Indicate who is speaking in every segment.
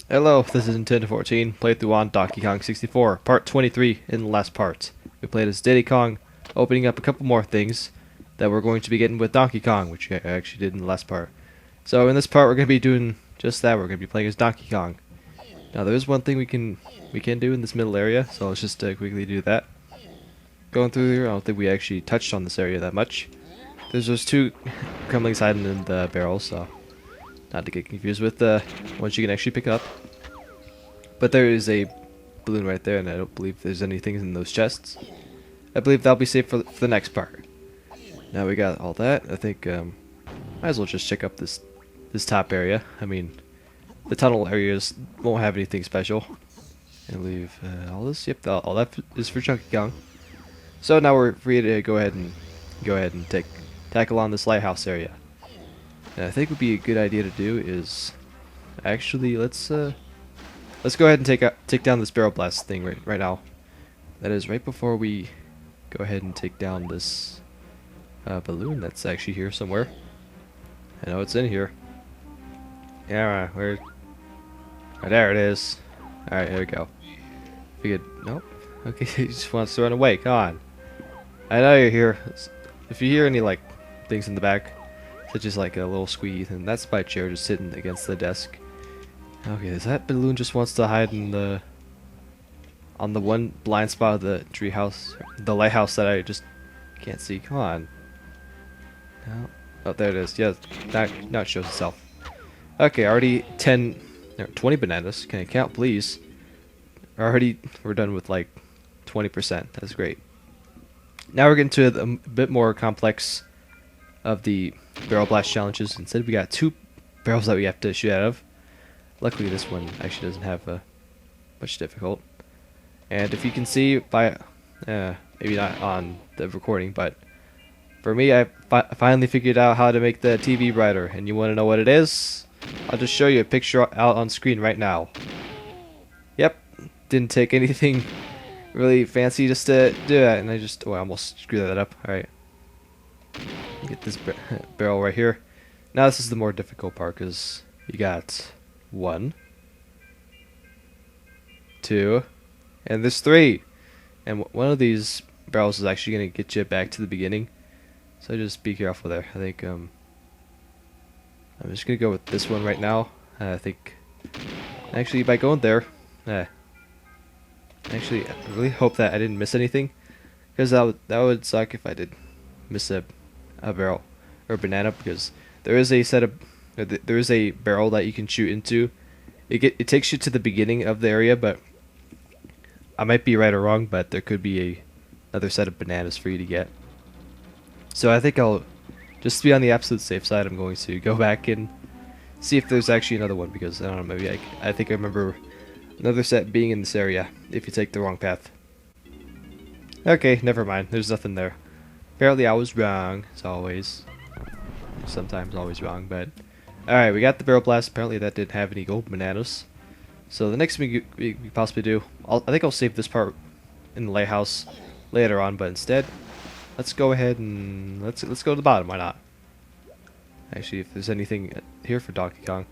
Speaker 1: Hello, this is Untitled 14, playthrough on Donkey Kong 64, part 23 in the last part. We played as Diddy Kong, opening up a couple more things that we're going to be getting with Donkey Kong, which I actually did in the last part. So in this part we're going to be doing just that, we're going to be playing as Donkey Kong. Now there is one thing we can do in this middle area, so let's just quickly do that. Going through here, I don't think we actually touched on this area that much. There's those two crumblings hiding in the barrels, so not to get confused with the ones you can actually pick up. But there is a balloon right there, and I don't believe there's anything in those chests. I believe that'll be safe for the next part. Now we got all that. I think might as well just check up this top area. I mean, the tunnel areas won't have anything special. I believe all this. Yep, all that is for Chunky Kong. So now we're free to go ahead and tackle on this lighthouse area. And I think would be a good idea to do is actually let's go ahead and take down this barrel blast thing right now. That is right before we go ahead and take down this balloon that's actually here somewhere. I know it's in here. Yeah, where? Oh, there it is. All right, here we go. Figured, nope. Okay, he just wants to run away. Come on. I know you're here. If you hear any like things in the back, such as like a little squeeze, and that's my chair just sitting against the desk. Okay, is that balloon just wants to hide in on the one blind spot of the the lighthouse that I just can't see? Come on. No. Oh, there it is. Yeah, now it shows itself. Okay, already 20 bananas. Can I count, please? Already, we're done with like 20%. That's great. Now we're getting to a bit more complex of the barrel blast challenges. Instead, we got 2 barrels that we have to shoot out of. Luckily, this one actually doesn't have much difficult. And if you can see by, maybe not on the recording, but for me, I finally figured out how to make the TV brighter. And you want to know what it is? I'll just show you a picture out on screen right now. Yep, didn't take anything really fancy just to do that, and I almost screwed that up. All right, get this barrel right here. Now this is the more difficult part because you got 1, 2, and there's 3. And one of these barrels is actually going to get you back to the beginning. So just be careful there. I think I'm just going to go with this one right now. I think actually by going there, actually I really hope that I didn't miss anything, because that would suck if I did miss a barrel or a banana, because there is a barrel that you can shoot into. It takes you to the beginning of the area, but I might be right or wrong, but there could be another set of bananas for you to get. So I think I'll just be on the absolute safe side. I'm going to go back and see if there's actually another one, because I don't know, maybe I think I remember another set being in this area if you take the wrong path. Okay, never mind. There's nothing there. Apparently I was wrong, as always. Sometimes always wrong, but alright, we got the barrel blast. Apparently that didn't have any gold bananas. So the next thing we possibly do, I think I'll save this part in the lighthouse later on, but instead, let's go ahead and let's go to the bottom. Why not? Actually, if there's anything here for Donkey Kong,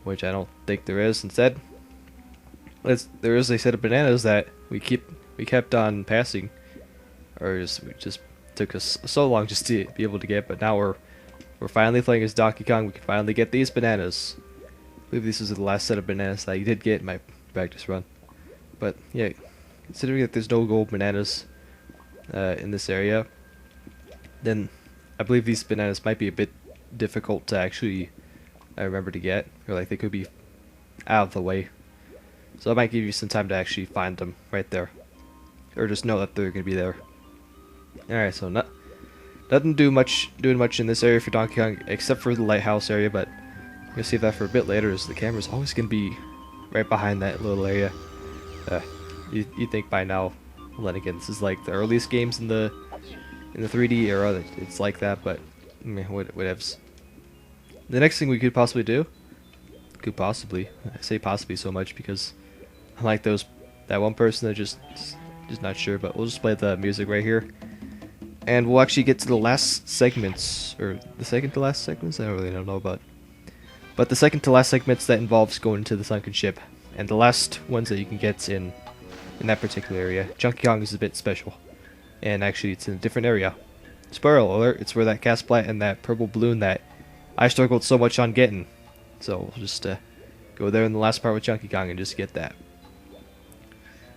Speaker 1: which I don't think there is, instead, there is a set of bananas that we kept on passing, or it just took us so long just to be able to get. But now we're finally playing as Donkey Kong. We can finally get these bananas. I believe this is the last set of bananas that I did get in my practice run. But yeah, considering that there's no gold bananas in this area, then I believe these bananas might be a bit difficult to actually remember to get, or like they could be out of the way. So I might give you some time to actually find them right there, or just know that they're gonna be there. All right, so nothing doing much in this area for Donkey Kong except for the lighthouse area, but I'm gonna save that for a bit later, as the camera's always gonna be right behind that little area. You think by now, well, then again, this is like the earliest games in the 3D era. It's like that, but whatevs. The next thing we could possibly do, I say possibly so much because I like that one person that just not sure, but we'll just play the music right here, and we'll actually get to the last segments, or the second to last segments. I don't know, but But the second to last segments that involves going into the sunken ship, and the last ones that you can get in that particular area. Junkie Kong is a bit special, and actually it's in a different area. Spoiler alert, it's where that Kasplat and that purple balloon that I struggled so much on getting. So we'll just go there in the last part with Junkie Kong and just get that.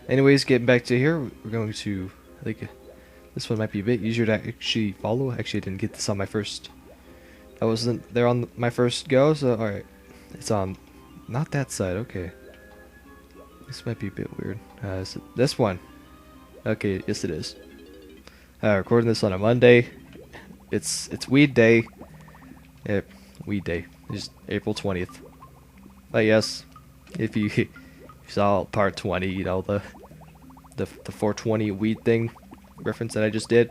Speaker 1: Anyways, getting back to here, we're going to, I think this one might be a bit easier to actually follow. Actually, I didn't get this on my first, I wasn't there on my first go, so alright. It's on, not that side, okay. This might be a bit weird. Is it this one? Okay, yes it is. Recording this on a Monday. It's weed day. Weed day. It's April 20th. But yes, if you saw part 20, you know the 420 weed thing reference that I just did.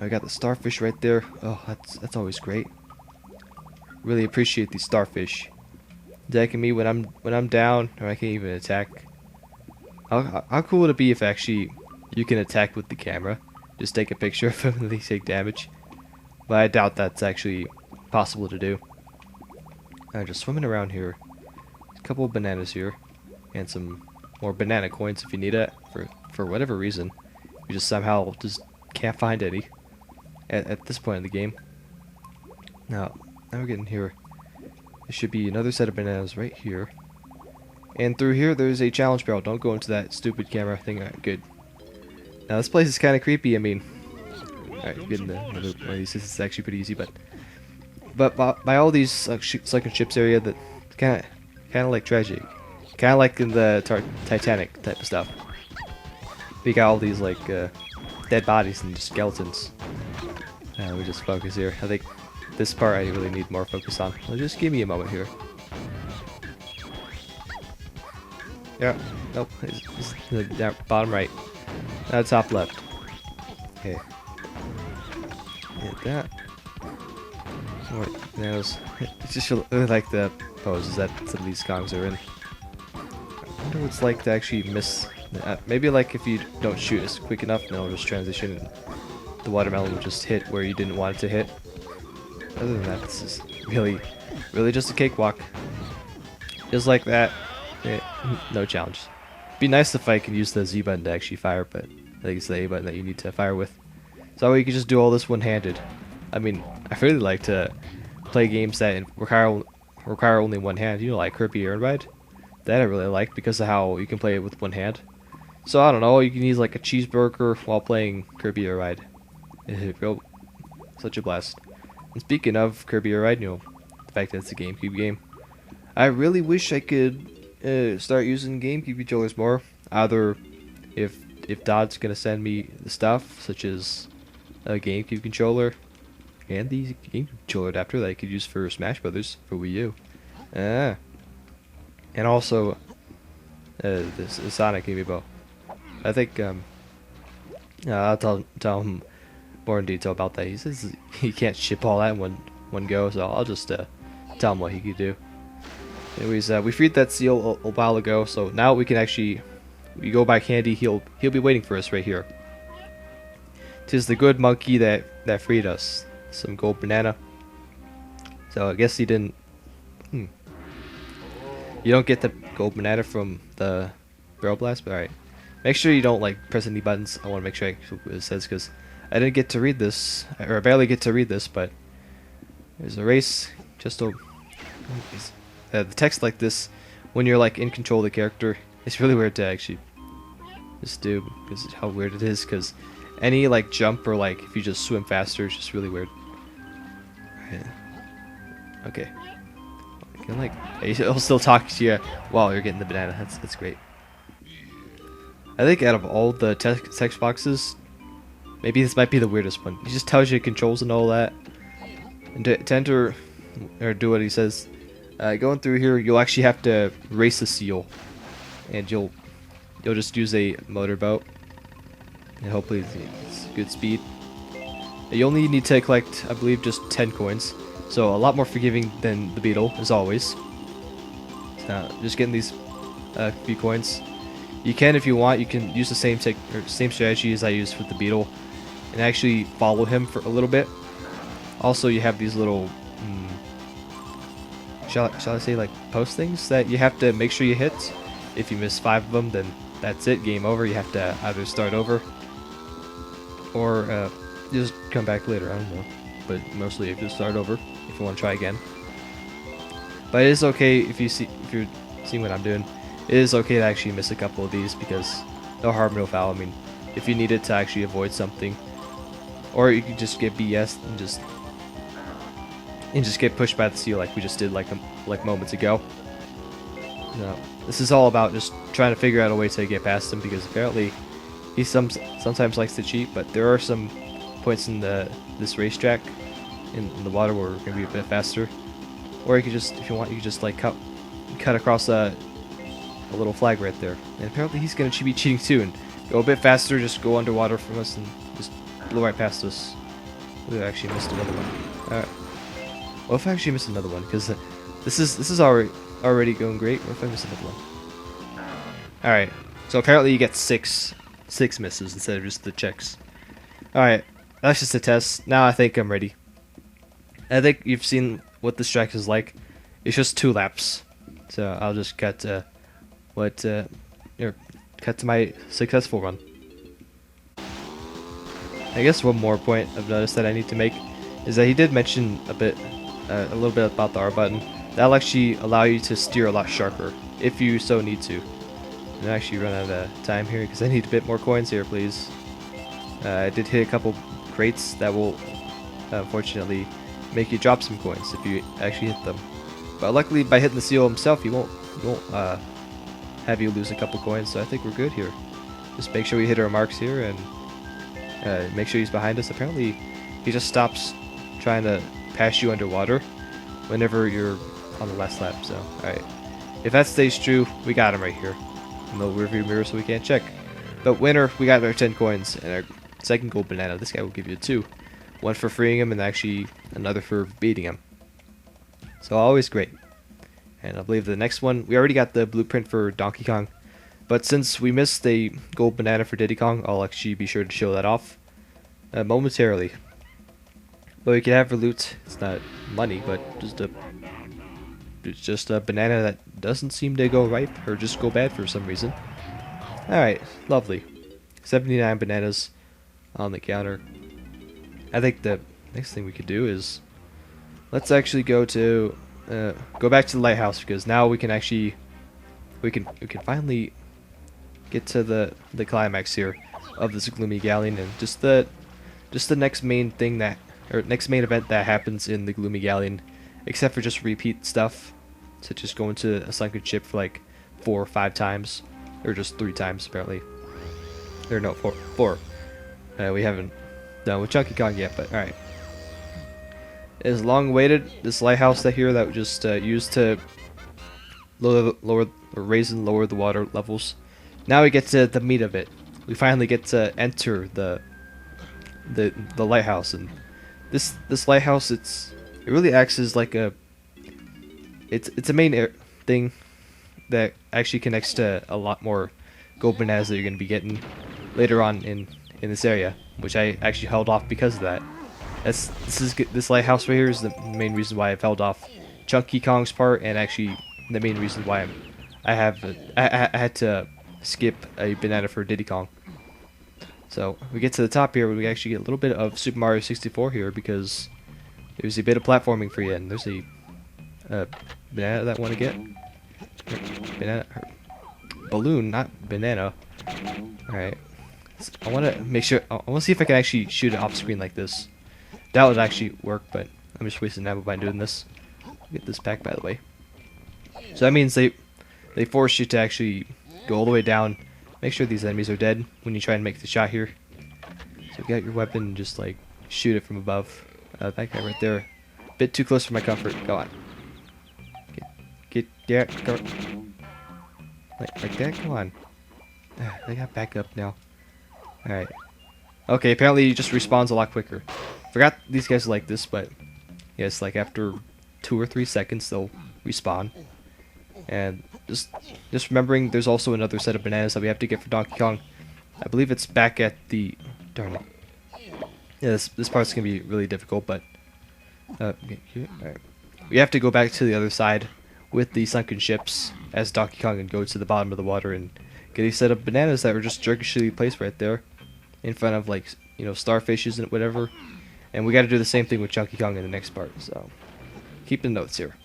Speaker 1: I got the starfish right there. Oh, that's always great. Really appreciate these starfish attacking me when I'm down, or I can't even attack. How cool would it be if actually you can attack with the camera? Just take a picture of them and they take damage. But I doubt that's actually possible to do. I'm just swimming around here. A couple of bananas here, and some more banana coins if you need it for whatever reason. You just somehow just can't find any at this point in the game. Now we're getting here. There should be another set of bananas right here. And through here, there's a challenge barrel. Don't go into that stupid camera thing. Alright, good. Now this place is kind of creepy. I mean, alright, getting another one of these. This is actually pretty easy, but by all these sunken ships area, that kind of like tragic, kind of like in the Titanic type of stuff. We got all these like dead bodies and skeletons. We just focus here. I think this part I really need more focus on. So just give me a moment here. Yeah, nope, it's the bottom right. Top left. Okay. Hit that. More nails. It's just really like the poses that some of these Kongs are in. I wonder what it's like to actually miss. Maybe like if you don't shoot as quick enough, then it'll just transition and the watermelon will just hit where you didn't want it to hit. Other than that, this is really just a cakewalk. Just like that. No challenge. Be nice if I could use the Z button to actually fire, but I think it's the A button that you need to fire with. So you can just do all this one-handed. I mean, I really like to play games that require only one hand. You know, like Kirby Air Ride. That I really like because of how you can play it with one hand. So I don't know, you can use like a cheeseburger while playing Kirby Air Ride. Such a blast. And speaking of Kirby Air Ride, you know, the fact that it's a GameCube game, I really wish I could start using GameCube controllers more. Either if Dodd's gonna send me the stuff, such as a GameCube controller and the GameCube controller adapter that I could use for Smash Brothers for Wii U, and also this Sonic Amiibo. I think I'll tell him more in detail about that. He says he can't ship all that in one go, so I'll just tell him what he could do. Anyways, we freed that seal a while ago, so now we can actually we go by candy. He'll be waiting for us right here. 'Tis the good monkey that freed us. Some gold banana. So I guess he didn't. You don't get the gold banana from the barrel blast, but alright. Make sure you don't like press any buttons. I want to make sure it says, because I didn't get to read this, or I barely get to read this, but there's a race. Just the text like this, when you're like in control of the character, it's really weird to actually just do, because how weird it is. Because any like jump or like if you just swim faster, it's just really weird. Okay. You can, like, he'll still talk to you while you're getting the banana. That's great. I think out of all the text boxes, maybe this might be the weirdest one. He just tells you controls and all that. And to enter or do what he says, going through here, you'll actually have to race a seal, and you'll just use a motorboat, and hopefully it's good speed. You only need to collect, I believe, just 10 coins, so a lot more forgiving than the Beetle, as always. So just getting these few coins. You can, if you want, you can use the same strategy as I used with the Beetle, and actually follow him for a little bit. Also, you have these little shall I say, like, post things that you have to make sure you hit. If you miss 5 of them, then that's it, game over. You have to either start over or just come back later. I don't know, but mostly if you start over if you want to try again. But it is okay if you're seeing what I'm doing. It is okay to actually miss a couple of these because no harm, no foul. I mean, if you needed to actually avoid something, or you could just get BS and just get pushed by the seal like we just did like moments ago. No, this is all about just trying to figure out a way to get past him because apparently he sometimes likes to cheat. But there are some points in this racetrack in the water where we're gonna be a bit faster. Or you could just, if you want, you could just like cut across a little flag right there. And apparently he's gonna be cheating too and go a bit faster. Just go underwater from us and just blow right past us. We actually missed another one. All right. What if I actually missed another one? Because this is already going great. What if I miss another one? All right. So apparently you get six misses instead of just the checks. All right. That's just a test. Now I think I'm ready. I think you've seen what this track is like. It's just 2 laps. So I'll just cut to cut to my successful run. I guess one more point I've noticed that I need to make is that he did mention a little bit about the R button. That'll actually allow you to steer a lot sharper if you so need to. And I actually run out of time here because I need a bit more coins here, please. I did hit a couple crates that will unfortunately make you drop some coins if you actually hit them. But luckily, by hitting the seal himself, he won't have you lose a couple coins. So I think we're good here. Just make sure we hit our marks here and make sure he's behind us. Apparently, he just stops trying to pass you underwater whenever you're on the last lap. So, all right, if that stays true, we got him right here. No rearview mirror, so we can't check. But winner, we got our 10 coins and our second gold banana. This guy will give you 2. 1 for freeing him and actually another for beating him. So always great. And I believe the next one, we already got the blueprint for Donkey Kong. But since we missed the gold banana for Diddy Kong, I'll actually be sure to show that off momentarily. But we can have for loot. It's not money, but just a banana that doesn't seem to go ripe or just go bad for some reason. Alright, lovely. 79 bananas on the counter. I think the next thing we could do is let's actually go back to the lighthouse because now we can actually we can finally get to the climax here of this Gloomy Galleon and just the next main thing next main event that happens in the Gloomy Galleon, except for just repeat stuff such as going to a sunken ship for like 4 or 5 times or just 3 times apparently. Or no, 4. We haven't done with Donkey Kong yet, but alright. It is long awaited. This lighthouse here that we just used to raise and lower the water levels. Now we get to the meat of it. We finally get to enter the lighthouse, and this lighthouse it really acts as like it's a main thing that actually connects to a lot more gold bananas that you're going to be getting later on in this area, which I actually held off because of that. This lighthouse right here is the main reason why I've held off Chunky Kong's part, and actually the main reason why I had to skip a banana for Diddy Kong. So we get to the top here, we actually get a little bit of Super Mario 64 here because there's a bit of platforming for you, and there's a banana that I want to get. Banana, balloon, not banana. All right. I want to make sure. I want to see if I can actually shoot it off screen like this. That would actually work, but I'm just wasting ammo by doing this. Get this back, by the way. So that means they force you to actually go all the way down. Make sure these enemies are dead when you try and make the shot here. So get your weapon and just like shoot it from above. That guy right there, a bit too close for my comfort. Go on. Get there. Go. Like that. Come on. They got back up now. Alright. Okay, apparently it just respawns a lot quicker. Forgot these guys are like this, but yes, like after 2 or 3 seconds they'll respawn. And just remembering there's also another set of bananas that we have to get for Donkey Kong. I believe it's back at the... Darn it. Yeah, this part's gonna be really difficult, but... okay, here. Alright. we have to go back to the other side with the sunken ships as Donkey Kong and go to the bottom of the water and get a set of bananas that were just jerkishly placed right there in front of, like, you know, starfishes and whatever. And we got to do the same thing with Donkey Kong in the next part. So keep the notes here.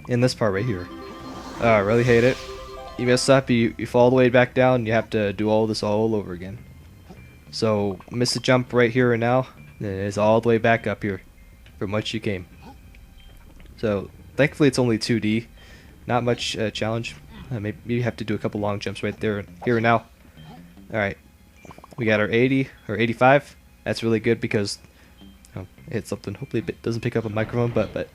Speaker 1: In this part right here, I really hate it. You mess up, you fall all the way back down, and you have to do all this all over again. So miss a jump right here and now, then it's all the way back up here from which you came. So thankfully it's only 2D, not much challenge. Maybe you have to do a couple long jumps right there, here and now. Alright, we got our 80 or 85. That's really good because it's something. Hopefully it doesn't pick up a microphone, but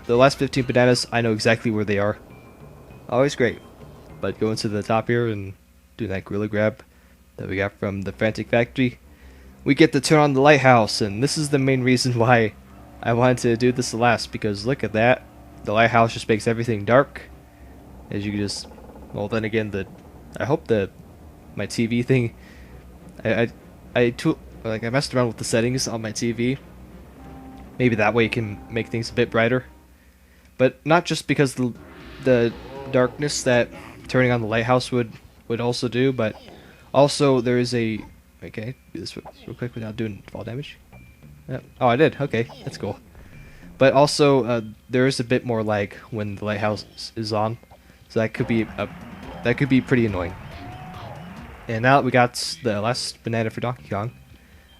Speaker 1: the last 15 bananas, I know exactly where they are. Always great. But going to the top here and doing that gorilla grab that we got from the Frantic Factory, we get to turn on the lighthouse, and this is the main reason why I wanted to do this last, because look at that. The lighthouse just makes everything dark. As you can just, well, then again, I hope my TV thing, I messed around with the settings on my TV. Maybe that way it can make things a bit brighter. But not just because the darkness that turning on the lighthouse would also do, but also there is a, okay, do this real quick without doing fall damage. Oh, I did. Okay, that's cool. But also there is a bit more lag when the lighthouse is on, so that could be pretty annoying. And now that we got the last banana for Donkey Kong,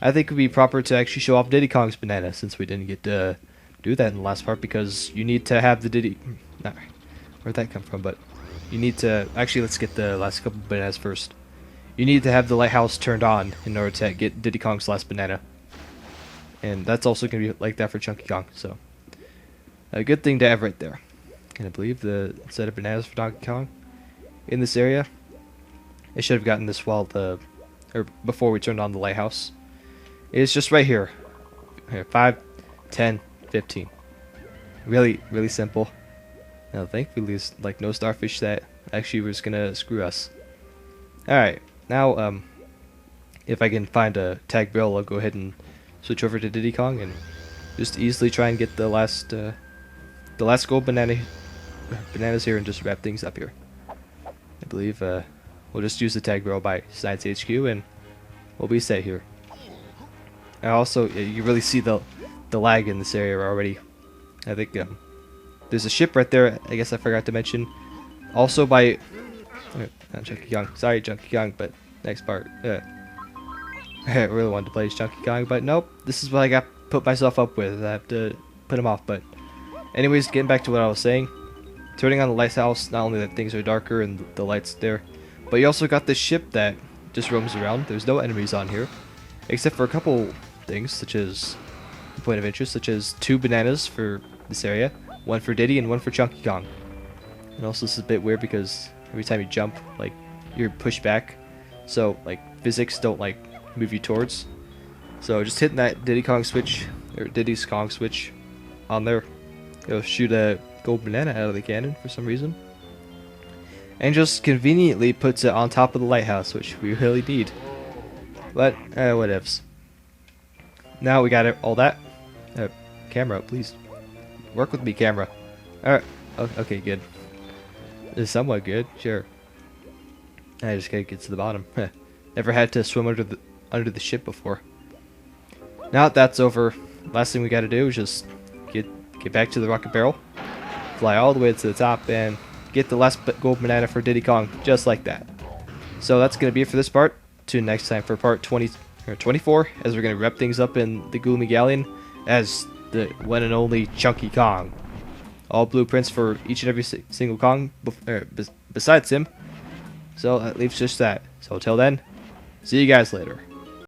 Speaker 1: I think it would be proper to actually show off Diddy Kong's banana, since we didn't get to do that in the last part, because you need to have the Diddy... where'd that come from? But you need to... Actually, let's get the last couple bananas first. You need to have the lighthouse turned on in order to get Diddy Kong's last banana. And that's also going to be like that for Chunky Kong, so... A good thing to have right there. And I believe the set of bananas for Donkey Kong in this area, I should have gotten this while before we turned on the lighthouse. It's just right here. 5, 10, 15. Really, really simple. Now, thankfully, there's like no starfish that actually was gonna screw us. Alright, now, if I can find a tag barrel, I'll go ahead and switch over to Diddy Kong and just easily try and get the last gold bananas here and just wrap things up here. I believe, we'll just use the tag barrel by Science HQ and we'll be set here. And also, you really see the lag in this area already. I think there's a ship right there. I guess I forgot to mention. Also by Chunky Kong. Sorry, Chunky Kong, but next part. I really wanted to play as Chunky Kong, but nope. This is what I got put myself up with. I have to put him off. But anyways, getting back to what I was saying. Turning on the lighthouse, not only that things are darker and the lights there, but you also got this ship that just roams around. There's no enemies on here, except for a couple things, such as point of interest, such as 2 bananas for this area, 1 for Diddy and 1 for Chunky Kong. And also, this is a bit weird because every time you jump, like, you're pushed back, so like physics don't like move you towards. So just hitting that Diddy Kong switch or Diddy's Kong switch on there, it'll shoot a gold banana out of the cannon for some reason, and just conveniently puts it on top of the lighthouse, which we really need. But whatevs. Now we got all that. Camera, please work with me, camera. Alright. Okay, good. It's somewhat good, sure. I just gotta get to the bottom. Never had to swim under the ship before. Now that that's over, last thing we gotta do is just get back to the rocket barrel, fly all the way to the top, and get the last gold banana for Diddy Kong, just like that. So that's gonna be it for this part. Tune next time for part 20 or 24, as we're gonna wrap things up in the Gloomy Galleon as the one and only Chunky Kong. All blueprints for each and every single Kong besides him. So that leaves just that. So until then, see you guys later.